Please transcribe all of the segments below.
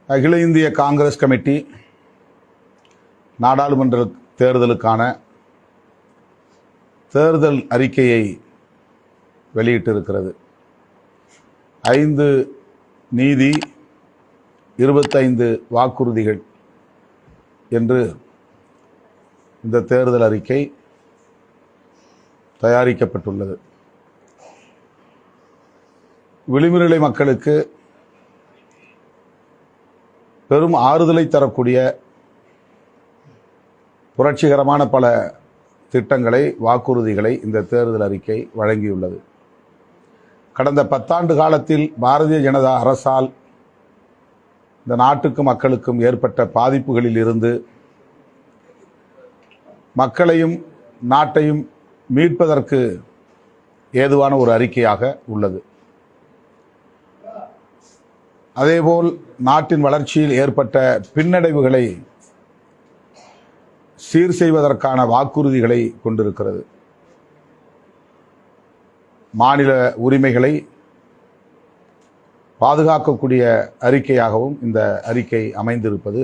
அகில இந்திய காங்கிரஸ் கமிட்டி நாடாளுமன்ற தேர்தலுக்கான தேர்தல் அறிக்கையை வெளியிட்டிருக்கிறது. 5 நீதி 25 வாக்குறுதிகள் என்று இந்த தேர்தல் அறிக்கை தயாரிக்கப்பட்டுள்ளது. விளிம்புநிலை மக்களுக்கு பெரும் ஆறுதலை தரக்கூடிய புரட்சிகரமான பல திட்டங்களை, வாக்குறுதிகளை இந்த தேர்தல் அறிக்கை வழங்கியுள்ளது. கடந்த 10 ஆண்டு காலத்தில் பாரதிய ஜனதா அரசால் இந்த நாட்டுக்கும் மக்களுக்கும் ஏற்பட்ட பாதிப்புகளில் இருந்து மக்களையும் நாட்டையும் மீட்பதற்கு ஏதுவான ஒரு அறிக்கையாக உள்ளது. அதேபோல் நாட்டின் வளர்ச்சியில் ஏற்பட்ட பின்னடைவுகளை சீர் செய்வதற்கான வாக்குறுதிகளை கொண்டிருக்கிறது. மாநில உரிமைகளை பாதுகாக்கக்கூடிய அறிக்கையாகவும் இந்த அறிக்கை அமைந்திருப்பது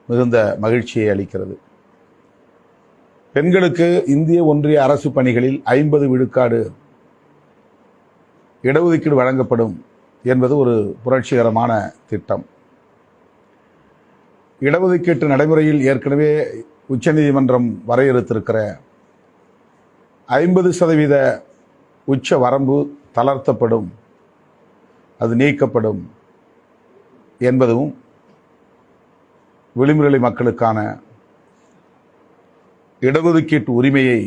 மிகுந்த மகிழ்ச்சியை அளிக்கிறது. பெண்களுக்கு இந்திய ஒன்றிய அரசு பணிகளில் 50 விழுக்காடு இடஒதுக்கீடு வழங்கப்படும் என்பது ஒரு புரட்சிகரமான திட்டம். இடஒதுக்கீட்டு நடைமுறையில் ஏற்கனவே உச்சநீதிமன்றம் வரையறுத்திருக்கிற 50% உச்ச வரம்பு தளர்த்தப்படும், அது நீக்கப்படும் என்பதும் விளிம்புநிலை மக்களுக்கான இடஒதுக்கீட்டு உரிமையை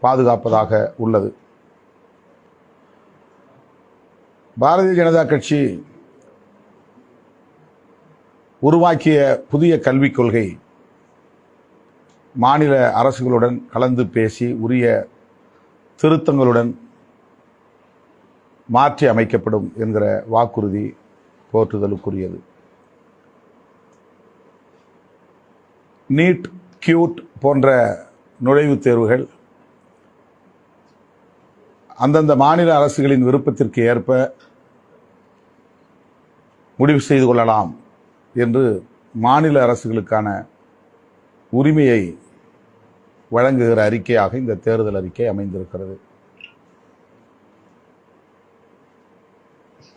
பாதுகாப்பதாக உள்ளது. பாரதிய ஜனதா கட்சி உருவாக்கிய புதிய கல்விக் கொள்கை மாநில அரசுகளுடன் கலந்து பேசி உரிய திருத்தங்களுடன் மாற்றி அமைக்கப்படும் என்கிற வாக்குறுதி போற்றுதலுக்குரியது. நீட், கியூட் போன்ற நுழைவுத் தேர்வுகள் அந்தந்த மாநில அரசுகளின் விருப்பத்திற்கு ஏற்ப முடிவு செய்து கொள்ளலாம் என்று மாநில அரசுகளுக்கான உரிமையை வழங்குகிற அறிக்கையாக இந்த தேர்தல் அறிக்கை அமைந்திருக்கிறது.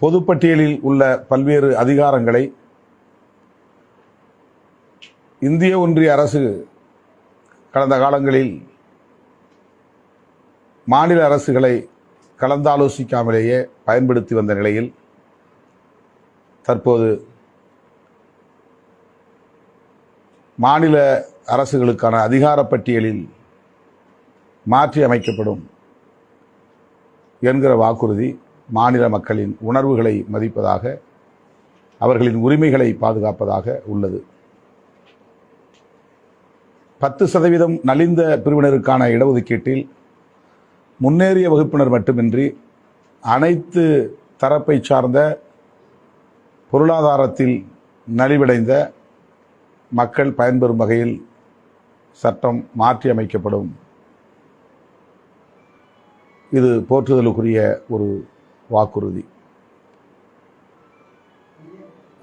பொதுப்பட்டியலில் உள்ள பல்வேறு அதிகாரங்களை இந்திய ஒன்றிய அரசு கடந்த காலங்களில் மாநில அரசுகளை கலந்தாலோசிக்காமலேயே பயன்படுத்தி வந்த நிலையில் தற்போது மாநில அரசுகளுக்கான அதிகார பட்டியலில் மாற்றி அமைக்கப்படும் என்கிற வாக்குறுதி மாநில மக்களின் உணர்வுகளை மதிப்பதாக, அவர்களின் உரிமைகளை பாதுகாப்பதாக உள்ளது. 10% நலிந்த பிரிவினருக்கான இடஒதுக்கீட்டில் முன்னேறிய வகுப்பினர் மட்டுமின்றி அனைத்து தரப்பை சார்ந்த பொருளாதாரத்தில் நலிவடைந்த மக்கள் பயன்பெறும் வகையில் சட்டம் மாற்றி அமைக்கப்படும். இது போற்றுதலுக்குரிய ஒரு வாக்குறுதி.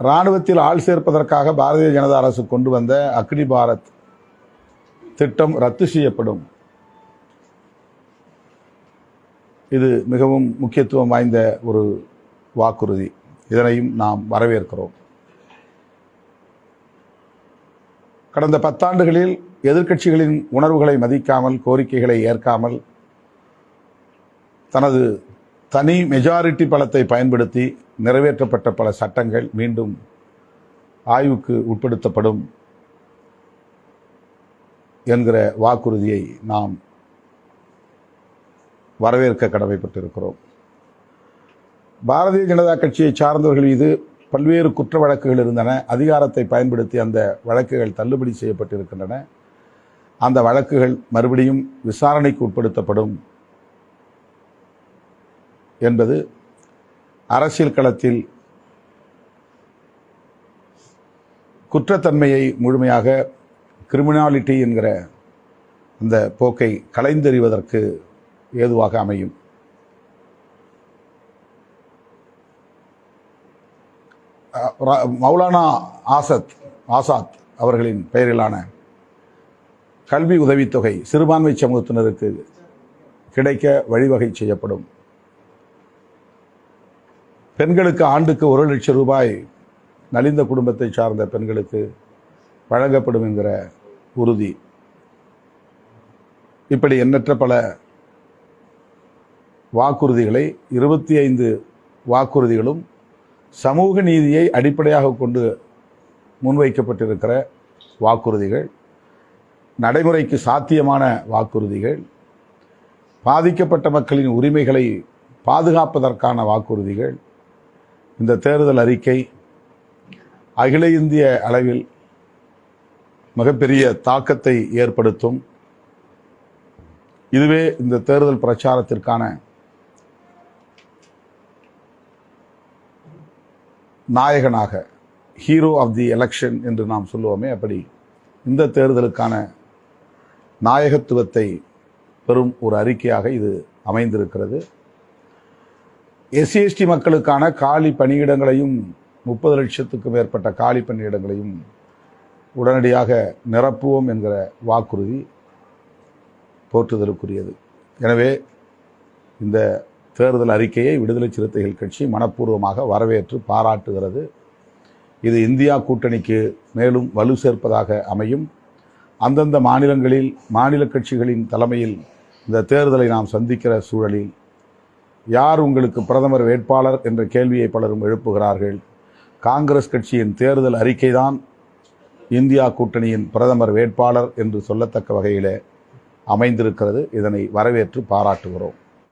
இராணுவத்தில் ஆள் சேர்ப்பதற்காக பாரதிய ஜனதா அரசு கொண்டு வந்த அக்னி பாரத் திட்டம் ரத்து செய்யப்படும். இது மிகவும் முக்கியத்துவம் வாய்ந்த ஒரு வாக்குறுதி. இதனையும் நாம் வரவேற்கிறோம். கடந்த 10 ஆண்டுகளில் எதிர்க்கட்சிகளின் உணர்வுகளை மதிக்காமல், கோரிக்கைகளை ஏற்காமல், தனது தனி மெஜாரிட்டி பலத்தை பயன்படுத்தி நிறைவேற்றப்பட்ட பல சட்டங்கள் மீண்டும் ஆய்வுக்கு உட்படுத்தப்படும் என்கிற வாக்குறுதியை நாம் வரவேற்க கடமைப்பட்டிருக்கிறோம். பாரதிய ஜனதா கட்சியை சார்ந்தவர்கள் மீது பல்வேறு குற்ற வழக்குகள் இருந்தன. அதிகாரத்தை பயன்படுத்தி அந்த வழக்குகள் தள்ளுபடி செய்யப்பட்டிருக்கின்றன. அந்த வழக்குகள் மறுபடியும் விசாரணைக்கு உட்படுத்தப்படும் என்பது அரசியல் களத்தில் குற்றத்தன்மையை முழுமையாக, கிரிமினாலிட்டி என்கிற அந்த போக்கை களைந்தெறிவதற்கு ஏதுவாக அமையும். மௌலானா ஆசாத் அவர்களின் பெயரிலான கல்வி உதவித்தொகை சிறுபான்மை சமூகத்தினருக்கு கிடைக்க வழிவகை செய்யப்படும். பெண்களுக்கு ஆண்டுக்கு 1 லட்சம் ரூபாய் நலிந்த குடும்பத்தை சார்ந்த பெண்களுக்கு வழங்கப்படும் என்கிற உறுதி. இப்படி எண்ணற்ற பல வாக்குறுதிகளை 25 வாக்குறுதிகளும் சமூக நீதியை அடிப்படையாக கொண்டு முன்வைக்கப்பட்டிருக்கிற வாக்குறுதிகள், நடைமுறைக்கு சாத்தியமான வாக்குறுதிகள், பாதிக்கப்பட்ட மக்களின் உரிமைகளை பாதுகாப்பதற்கான வாக்குறுதிகள். இந்த தேர்தல் அறிக்கை அகில இந்திய அளவில் மிகப்பெரிய தாக்கத்தை ஏற்படுத்தும். இதுவே இந்த தேர்தல் பிரச்சாரத்திற்கான நாயகனாக, ஹீரோ ஆஃப் தி எலெக்ஷன் என்று நாம் சொல்லுவோமே, அப்படி இந்த தேர்தலுக்கான நாயகத்துவத்தை பெறும் ஒரு அறிக்கையாக இது அமைந்திருக்கிறது. SC/ST மக்களுக்கான காலி பணியிடங்களையும் 30 லட்சத்துக்கும் மேற்பட்ட காலி பணியிடங்களையும் உடனடியாக நிரப்புவோம் என்கிற வாக்குறுதி போற்றுதலுக்குரியது. எனவே இந்த தேர்தல் அறிக்கையை விடுதலை சிறுத்தைகள் கட்சி மனப்பூர்வமாக வரவேற்று பாராட்டுகிறது. இது இந்தியா கூட்டணிக்கு மேலும் வலு சேர்ப்பதாக அமையும். அந்தந்த மாநிலங்களில் மாநில கட்சிகளின் தலைமையில் இந்த தேர்தலை நாம் சந்திக்கிற சூழலில் யார் உங்களுக்கு பிரதமர் வேட்பாளர் என்ற கேள்வியை பலரும் எழுப்புகிறார்கள். காங்கிரஸ் கட்சியின் தேர்தல் அறிக்கைதான் இந்தியா கூட்டணியின் பிரதமர் வேட்பாளர் என்று சொல்லத்தக்க வகையிலே அமைந்திருக்கிறது. இதனை வரவேற்று பாராட்டுகிறோம்.